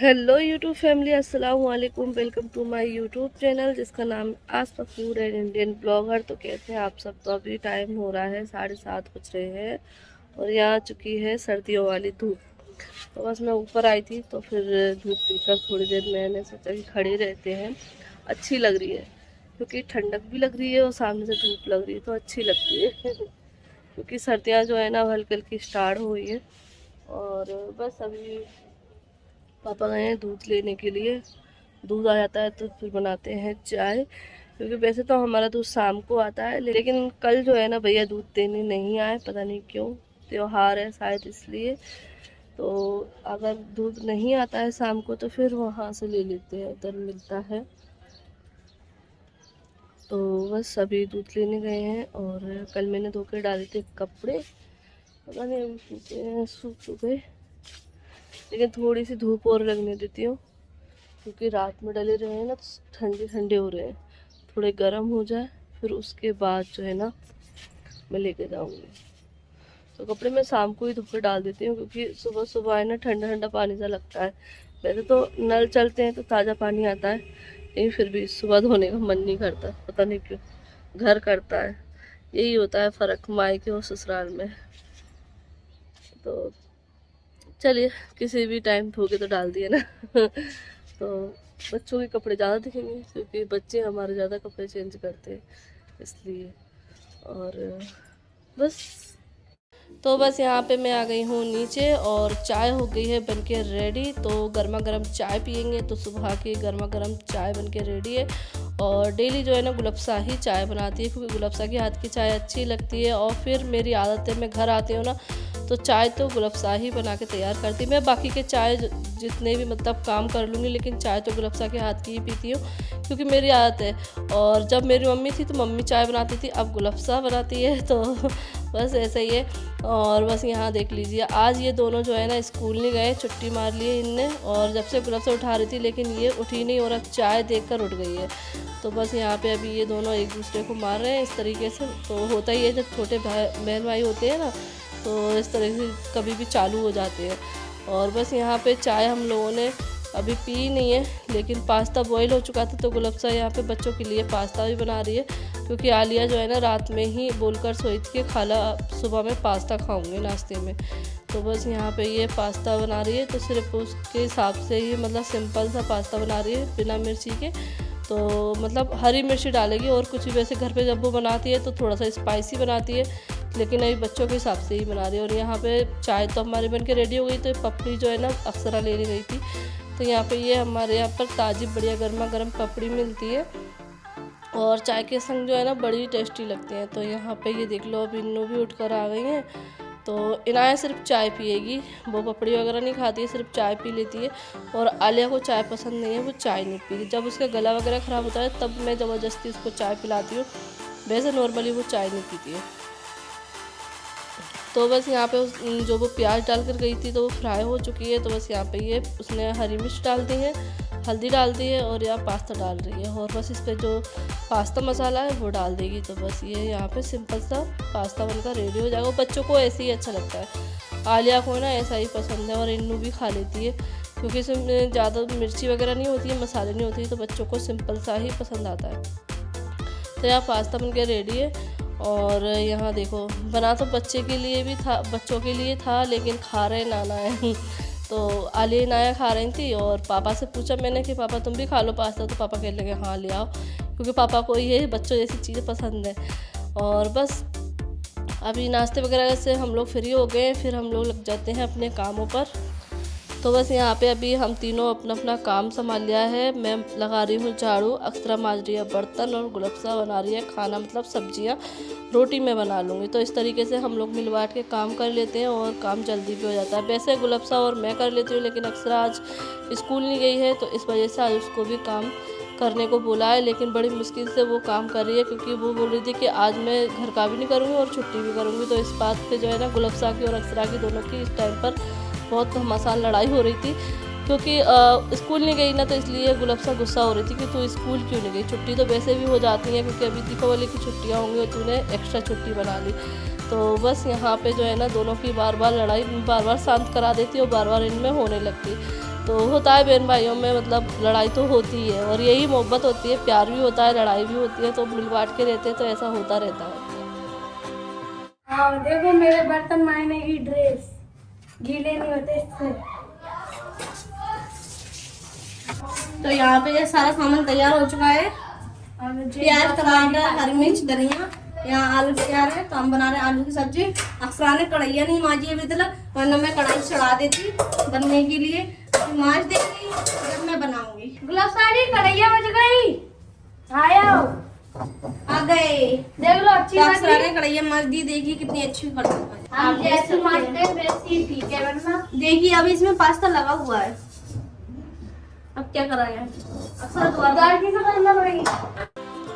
Hello YouTube family, अस्सलाम वालेकुम। Welcome to my YouTube channel जिसका नाम Aastha food and Indian blogger. तो कहते हैं आप सब। तो अभी टाइम हो रहा है 7:30 बज रहे हैं और यहाँ आ चुकी है सर्दियों वाली धूप। तो बस मैं ऊपर आई थी तो फिर धूप पीकर थोड़ी देर मैंने सोचा कि खड़े रहते हैं। अच्छी लग रही है क्योंकि ठंडक भी लग रही है और सामने से धूप लग रही है तो अच्छी लगती है क्योंकि सर्दियाँ जो है ना हल्की हल्की स्टार्ट हो गई है। और बस अभी पापा गए हैं दूध लेने के लिए। दूध आ जाता है तो फिर बनाते हैं चाय, क्योंकि वैसे तो हमारा दूध शाम को आता है लेकिन कल जो है ना भैया दूध देने नहीं आए, पता नहीं क्यों। त्योहार है शायद इसलिए। तो अगर दूध नहीं आता है शाम को तो फिर वहाँ से ले लेते हैं, उधर मिलता है। तो बस अभी दूध लेने गए हैं। और कल मैंने धो के डाले थे कपड़े, पता नहीं अभी सूखे हैं, सूख चुके। लेकिन थोड़ी सी धूप और लगने देती हूँ क्योंकि रात में डले रहे हैं ना तो ठंडे ठंडे हो रहे हैं। थोड़े गर्म हो जाए फिर उसके बाद जो है ना मैं लेके जाऊंगी। तो कपड़े मैं शाम को ही धो के डाल देती हूँ क्योंकि सुबह सुबह है ना ठंडा ठंडा पानी सा लगता है। वैसे तो नल चलते हैं तो ताज़ा पानी आता है, लेकिन फिर भी सुबह धोने का मन नहीं करता, पता नहीं क्यों। घर करता है। यही होता है फ़र्क मायके और ससुराल में। तो चलिए, किसी भी टाइम धो के तो डाल दिए ना तो बच्चों के कपड़े ज़्यादा दिखेंगे क्योंकि बच्चे हमारे ज़्यादा कपड़े चेंज करते हैं इसलिए। और बस तो बस यहाँ पे मैं आ गई हूँ नीचे और चाय हो गई है बनके रेडी। तो गर्मा गर्म चाय पियेंगे। तो सुबह की गर्मा गर्म चाय बनके रेडी है। और डेली जो है ना गुलबसा ही चाय बनाती है क्योंकि गुलबसा की हाथ की चाय अच्छी लगती है। और फिर मेरी आदत है, मैं घर आती हूँ ना तो चाय तो गुलबसा ही बना के तैयार करती। मैं बाकी के चाय जितने भी मतलब काम कर लूँगी, लेकिन चाय तो गुलबसा के हाथ की ही पीती हूँ क्योंकि मेरी आदत है। और जब मेरी मम्मी थी तो मम्मी चाय बनाती थी, अब गुलबसा बनाती है तो बस ऐसा ही है। और बस यहाँ देख लीजिए, आज ये दोनों जो है ना स्कूल नहीं गए, छुट्टी मार ली है इनने। और जब से गुलबसा उठा रही थी लेकिन ये उठी नहीं और अब चाय देखकर उठ गई है। तो बस यहाँ पे अभी ये दोनों एक दूसरे को मार रहे हैं इस तरीके से। तो होता ही है जब छोटे बहन भाई होते हैं ना तो इस तरह से कभी भी चालू हो जाते हैं। और बस यहाँ पे चाय हम लोगों ने अभी पी नहीं है, लेकिन पास्ता बॉईल हो चुका था तो गुलबसा यहाँ पे बच्चों के लिए पास्ता भी बना रही है क्योंकि आलिया जो है ना रात में ही बोलकर सोई थी कि खाला सुबह में पास्ता खाऊंगे नाश्ते में। तो बस यहाँ पे ये पास्ता बना रही है तो सिर्फ उसके हिसाब से ही मतलब सिंपल सा पास्ता बना रही है बिना मिर्ची के। तो मतलब हरी मिर्ची डालेगी और कुछ भी। वैसे घर पे जब वो बनाती है तो थोड़ा सा स्पाइसी बनाती है, लेकिन अभी बच्चों के हिसाब से ही बना रही है। और यहाँ पे चाय तो हमारी बन के रेडी हो गई। तो पपड़ी जो है ना अक्सरा लेने गई थी तो यहाँ पे ये हमारे यहाँ पर ताज़ी बढ़िया गर्मा गर्म पपड़ी मिलती है और चाय के संग जो है ना बड़ी टेस्टी लगती हैं। तो यहाँ पे ये देख लो, अब इन्नू भी उठ कर आ गई हैं। तो इनाया सिर्फ चाय पिएगी, वो पपड़ी वगैरह नहीं खाती है, सिर्फ चाय पी लेती है। और आलिया को चाय पसंद नहीं है, वो चाय नहीं पीती। जब उसका गला वगैरह ख़राब होता है तब मैं ज़बरदस्ती उसको चाय पिलाती हूँ, वैसे नॉर्मली वो चाय नहीं पीती है। तो बस यहाँ पे जो वो प्याज डाल कर गई थी तो वो फ्राई हो चुकी है। तो बस यहाँ पे ये उसने हरी मिर्च डाल दी है, हल्दी डाल दी है और यहाँ पास्ता डाल रही है। और बस इस पर जो पास्ता मसाला है वो डाल देगी। तो बस ये यहाँ पे सिंपल सा पास्ता बनकर रेडी हो जाएगा। बच्चों को ऐसे ही अच्छा लगता है, आलिया को ना ऐसा ही पसंद है और इन्नू भी खा लेती है क्योंकि इसमें ज़्यादा मिर्ची वगैरह नहीं होती है, मसाले नहीं होती, तो बच्चों को सिंपल सा ही पसंद आता है। तो यहाँ पास्ता बन के रेडी है। और यहाँ देखो, बना तो बच्चे के लिए भी था, बच्चों के लिए था, लेकिन खा रहे नाना है तो आलिया नाया खा रही थी और पापा से पूछा मैंने कि पापा तुम भी खा लो पास्ता, तो पापा कहने लगे हाँ ले आओ, क्योंकि पापा को ये बच्चों जैसी चीज़ें पसंद है। और बस अभी नाश्ते वगैरह से हम लोग फ्री हो गए, फिर हम लोग लग जाते हैं अपने कामों पर। तो बस यहाँ पे अभी हम तीनों अपना अपना काम संभाल लिया है। मैं लगा रही हूँ झाड़ू, अक्षरा मांज रही है बर्तन और गुलबसा बना रही है खाना, मतलब सब्जियाँ। रोटी मैं बना लूँगी। तो इस तरीके से हम लोग मिल बांट के काम कर लेते हैं और काम जल्दी भी हो जाता है। वैसे गुलबसा और मैं कर लेती हूँ, लेकिन अक्षरा आज स्कूल नहीं गई है तो इस वजह से आज उसको भी काम करने को बोला है, लेकिन बड़ी मुश्किल से वो काम कर रही है क्योंकि वो बोल रही थी कि आज मैं घर का भी नहीं करूँगी और छुट्टी भी करूँगी। तो इस बात पे जो है ना गुलबसा की और अक्षरा की दोनों की इस टाइम पर बहुत घमासान लड़ाई हो रही थी क्योंकि स्कूल नहीं गई ना, तो इसलिए गुलबसा गुस्सा हो रही थी कि तू स्कूल क्यों नहीं गई। छुट्टी तो वैसे भी हो जाती है क्योंकि अभी दीपावली की छुट्टियाँ होंगी और तूने एक्स्ट्रा छुट्टी बना ली। तो बस यहाँ पे जो है ना दोनों की बार बार लड़ाई बार बार शांत करा देती और बार बार इनमें होने लगती। तो होता है बहन भाइयों में, मतलब लड़ाई तो होती है और यही मोहब्बत होती है, प्यार भी होता है, लड़ाई भी होती है, तो मिल बांट के रहते हैं तो ऐसा होता रहता है। हाँ देखो मेरे बर्तन मायने की ड्रेस गीले नहीं होते इससे। तो यहाँ पे ये सारा सामान तैयार हो चुका है। प्याज, टमाटर, हरी मिर्च, धनिया, यहाँ आलू तैयार है। तो हम बना रहे हैं आलू की सब्जी। अक्सरा ने कढ़ाइया नहीं मांजी अभी तक, वरना मैं कढ़ाई चढ़ा देती बनने के लिए। मांज देगी जब मैं बनाऊंगी। गुलाब साड़ी कढ़ैया बज गई, आया आ गए, देख लो अच्छी तो बात अक्सरा ने कढ़ाइया मांज दी, देखिए कितनी अच्छी कर दी। हम जैसे मांजते हैं वैसे ही ठीक है वरना। देखिए अभी इसमें पास्ता लगा हुआ है, अब क्या कराएं, अक्सर दाल की से करना पड़ेगी।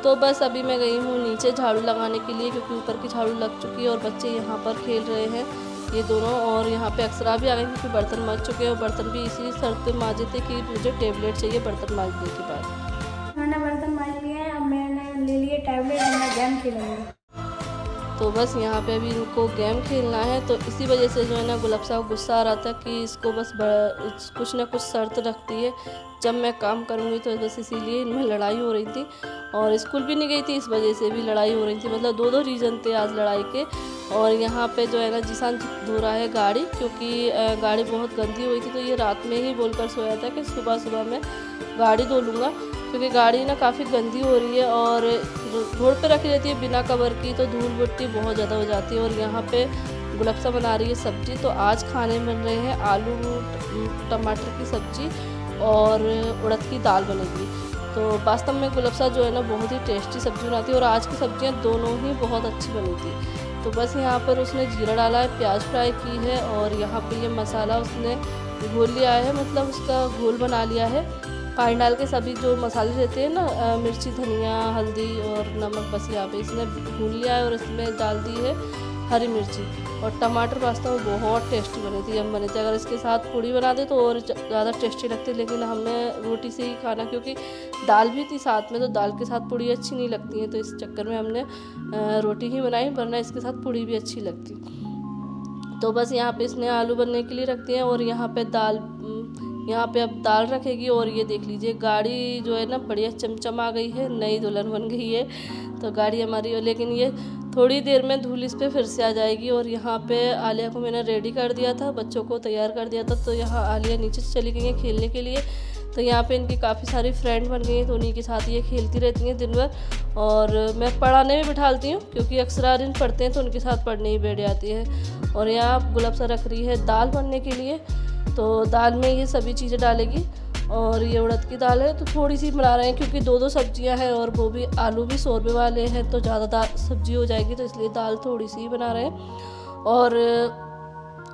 तो बस अभी मैं गई हूँ नीचे झाड़ू लगाने के लिए, क्योंकि ऊपर की झाड़ू लग चुकी है और बच्चे यहाँ पर खेल रहे हैं ये दोनों। और यहाँ पे अक्सरा भी आ गई क्योंकि बर्तन मांज चुके हैं और बर्तन भी इसी शर्त पे मांजे थे कि मुझे टेबलेट चाहिए बर्तन मांजने के बाद। मैंने बर्तन मांज लिए हैं, अब मैंने ले लिए टैबलेट और मैं गेम खेलूंगी। तो बस यहाँ पे अभी इनको गेम खेलना है, तो इसी वजह से जो है ना गुलाब साहब गुस्सा आ रहा था कि इसको बस कुछ ना कुछ शर्त रखती है जब मैं काम करूँगी, तो बस इसीलिए इनमें लड़ाई हो रही थी। और स्कूल भी नहीं गई थी, इस वजह से भी लड़ाई हो रही थी, मतलब दो रीज़न थे आज लड़ाई के। और यहाँ पे जो है ना जीसान धो रहा है गाड़ी, क्योंकि गाड़ी बहुत गंदी हुई थी, तो ये रात में ही बोलकर सोया था कि सुबह सुबह मैं गाड़ी धो लूँगा, क्योंकि गाड़ी ना काफ़ी गंदी हो रही है और रोड पे रखी रहती है बिना कवर की, तो धूल मिट्टी बहुत ज़्यादा हो जाती है। और यहाँ पे गुलाबसा बना रही है सब्जी। तो आज खाने बन रहे हैं आलू टमाटर की सब्जी और उड़द की दाल बनेगी। तो वास्तव में गुलाबसा जो है ना बहुत ही टेस्टी सब्जी बनाती है और आज की सब्जियाँ दोनों ही बहुत अच्छी बनी थी। तो बस यहाँ पर उसने जीरा डाला है, प्याज फ्राई की है और यहाँ पे ये मसाला उसने घोल लिया है, मतलब उसका घोल बना लिया है। पानी डाल के सभी जो मसाले रहते हैं ना, मिर्ची, धनिया, हल्दी और नमक, बस यहाँ पे इसने भून लिया है और इसमें डाल दी है हरी मिर्ची और टमाटर। पास्ता में बहुत टेस्टी बनी थी, हम बने थे। अगर इसके साथ पूड़ी बना दे तो और ज़्यादा टेस्टी लगती, लेकिन हमने रोटी से ही खाना, क्योंकि दाल भी थी साथ में, तो दाल के साथ पूड़ी अच्छी नहीं लगती है, तो इस चक्कर में हमने रोटी ही बनाई, वरना इसके साथ पूड़ी भी अच्छी लगती। तो बस यहाँ पे इसने आलू बनने के लिए रख दिए और यहाँ पे यहाँ पे अब दाल रखेगी। और ये देख लीजिए गाड़ी जो है ना बढ़िया चमचम आ गई है, नई दुल्हन बन गई है तो गाड़ी हमारी। लेकिन ये थोड़ी देर में धूल इस पे फिर से आ जाएगी। और यहाँ पे आलिया को मैंने रेडी कर दिया था, बच्चों को तैयार कर दिया था, तो यहाँ आलिया नीचे से चली गई है खेलने के लिए। तो यहाँ पे इनकी काफ़ी सारी फ्रेंड बन गई हैं, तो उन्हीं के साथ ये खेलती रहती हैं दिन भर। और मैं पढ़ाने में बिठालती हूँ, क्योंकि अक्सर दिन पढ़ते हैं तो उनके साथ पढ़ने ही बैठ जाती है। और यहाँ गुलाबसा रख रही है दाल बनने के लिए, तो दाल में ये सभी चीज़ें डालेगी। और ये उड़द की दाल है तो थोड़ी सी बना रहे हैं, क्योंकि दो सब्जियां हैं और वो भी आलू भी शोरबे वाले हैं, तो ज़्यादा दाल सब्जी हो जाएगी, तो इसलिए दाल थोड़ी सी ही बना रहे हैं। और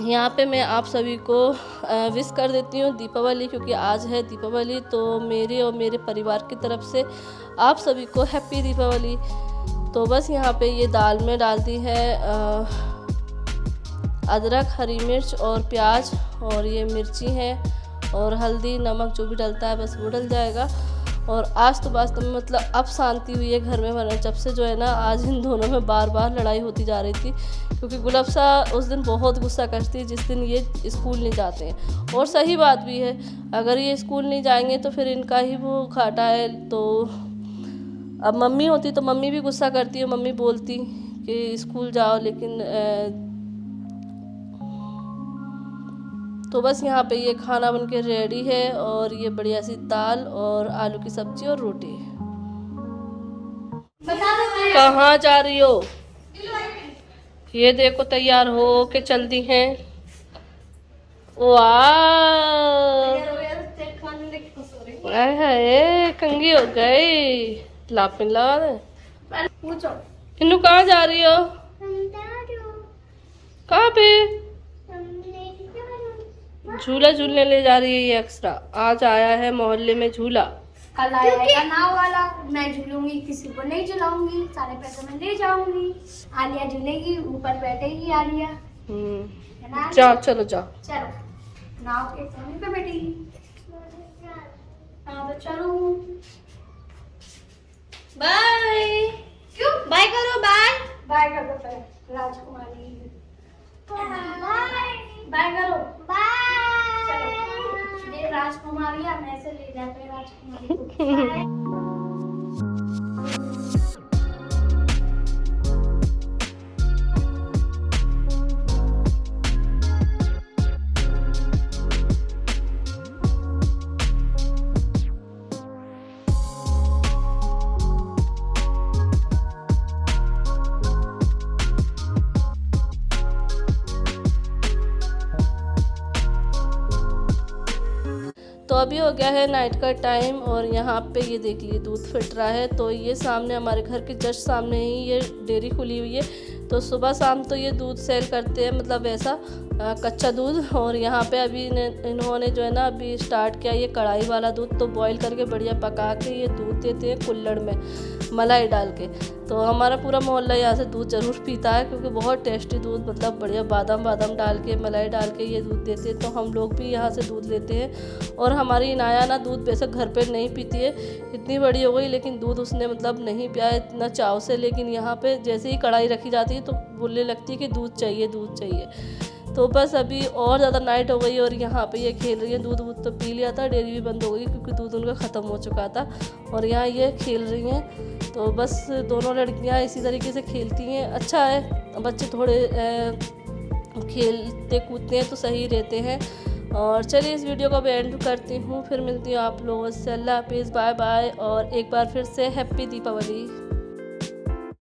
यहाँ पे मैं आप सभी को विश कर देती हूँ दीपावली, क्योंकि आज है दीपावली। तो मेरे और मेरे परिवार की तरफ से आप सभी को हैप्पी दीपावली। तो बस यहाँ पे ये दाल में डाल दी है अदरक, हरी मिर्च और प्याज, और ये मिर्ची है और हल्दी, नमक जो भी डलता है बस वो डल जाएगा। और आज तो वास्तव में मतलब अब शांति हुई है घर में, वरना जब से जो है ना आज इन दोनों में बार बार लड़ाई होती जा रही थी, क्योंकि गुलाबसा उस दिन बहुत गुस्सा करती है जिस दिन ये स्कूल नहीं जाते हैं। और सही बात भी है, अगर ये स्कूल नहीं जाएंगे तो फिर इनका ही वो घाटा है। तो अब मम्मी होती तो मम्मी भी गुस्सा करती है, मम्मी बोलती कि स्कूल जाओ, लेकिन तो बस यहाँ पे ये खाना बनके रेडी है और ये बढ़िया सी दाल और आलू की सब्जी और रोटी है। कहाँ जा रही हो? ये देखो तैयार हो के चल दी हैं। वाह, कंगी हो गई, लापिन लगा दे। इन्नू कहाँ जा रही हो? कहाँ पे? झूला झूलने ले जा रही है ये एक्स्ट्रा। आज आया है मोहल्ले में झूला। कल आएगा नाव वाला, मैं झूलूंगी, किसी को नहीं झुलाऊंगी, सारे पैसे मैं ले जाऊंगी। आलिया झूलेगी, ऊपर बैठेगी आलिया। जाओ, चलो जाओ। चलो नाव के कोने पे बैठेगी। हाँ तो चलो, बाय। क्यों बाय करो, बाय। बाय कर दो पहले राजकुमारी। बाय बाय करो। बाय चलो एक राजकुमारी है, मैं से ले जाते हैं राजकुमारी को। तो अभी हो गया है नाइट का टाइम और यहाँ पे ये देख लिए दूध फिट रहा है। तो ये सामने हमारे घर के जस्ट सामने ही ये डेयरी खुली हुई है। तो सुबह शाम तो ये दूध सेल करते हैं, मतलब वैसा कच्चा दूध। और यहाँ पे अभी इन्होंने जो है ना अभी स्टार्ट किया ये कढ़ाई वाला दूध। तो बॉईल करके बढ़िया पका के ये दूध देते हैं कुल्हड़ में मलाई डाल के। तो हमारा पूरा मोहल्ला यहाँ से दूध ज़रूर पीता है क्योंकि बहुत टेस्टी दूध, मतलब बढ़िया बादाम डाल के मलाई डाल के ये दूध देते हैं। तो हम लोग भी यहाँ से दूध लेते हैं। और हमारी इनाया ना दूध वैसे घर पे नहीं पीती है, इतनी बड़ी हो गई लेकिन दूध उसने मतलब नहीं पिया है इतना चाव से। लेकिन यहाँ पे जैसे ही कढ़ाई रखी जाती है तो बोलने लगती है कि दूध चाहिए दूध चाहिए। तो बस अभी और ज़्यादा नाइट हो गई और यहाँ पे ये खेल रही है। दूध तो पी लिया था, डेयरी भी बंद हो गई क्योंकि दूध उनका ख़त्म हो चुका था। और यहाँ ये खेल रही हैं। तो बस दोनों लड़कियाँ इसी तरीके से खेलती हैं। अच्छा है, बच्चे थोड़े खेलते कूदते हैं तो सही रहते हैं। और चलिए इस वीडियो को मैं एंड करती हूँ, फिर मिलती हूँ आप लोगों से। अल्लाह हाफिज़, बाय बाय। और एक बार फिर से हैप्पी दीपावली।